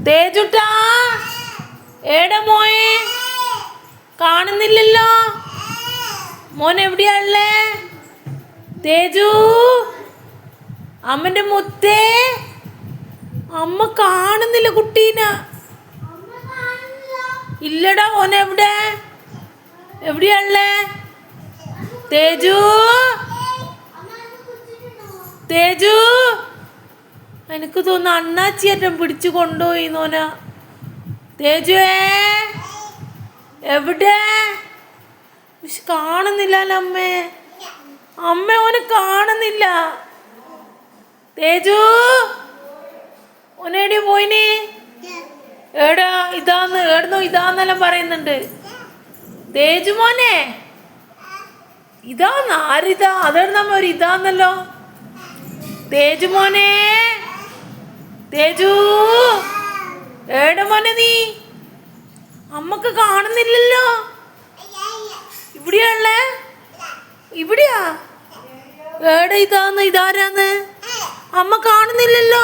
തേജുട്ടാ, ഏടാ മോയെ? കാണുന്നില്ലല്ലോ. മോൻ എവിടെയാണല്ലേ? തേജു, അമ്മന്റെ മുത്തേ, അമ്മ കാണുന്നില്ല കുട്ടീന. ഇല്ലടാ, മോനെ എവിടെ? എവിടെയാണല്ലേ? തേജു, തേജു, എനിക്ക് തോന്നുന്നു അണ്ണാച്ചിയേറ്റം പിടിച്ചു കൊണ്ടുപോയി നോന. തേജുവേ, എവിടെ? കാണുന്നില്ലല്ലോ അമ്മേ. അമ്മ ഓനെ കാണുന്നില്ല. തേജു, ഓനെടി പോയിനി? ഏടാ ഇതാന്ന്, ഏടുന്നോ ഇതാന്നെല്ലാം പറയുന്നുണ്ട്. തേജു മോനെ, ഇതാന്ന്? ആരിതാ? അതെടുന്നമ്മ ഒരു ഇതാന്നല്ലോ. തേജു മോനെ, തേജു, ഏടാ മോനെ നീ? അമ്മക്ക് കാണുന്നില്ലല്ലോ. ഇവിടെയാണല്ലേ? ഇവിടെയാ? ഏടാ ഇതാന്ന്? ഇതാരാന്ന്? അമ്മ കാണുന്നില്ലല്ലോ.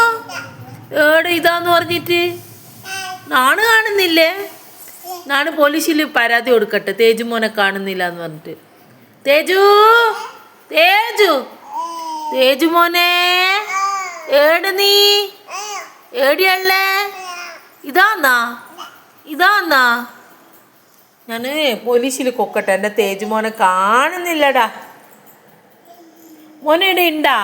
ഏടാ ഇതാന്ന് പറഞ്ഞിട്ട്? നാണ് കാണുന്നില്ലേ? നാണ് പോലീസിൽ പരാതി കൊടുക്കട്ടെ, തേജു മോനെ കാണുന്നില്ല എന്ന് പറഞ്ഞിട്ട്. തേജു, തേജു, തേജു മോനെ, ഏട് നീ? ഏടിയല്ലേ? ഇതാന്നാ? ഇതാന്നാ? ഞാൻ പോലീസിൽ കൊക്കട്ടെ. എൻ്റെ തേജു മോനെ കാണുന്നില്ലടാ. മോനെ ഇവിടെ ഉണ്ടാ?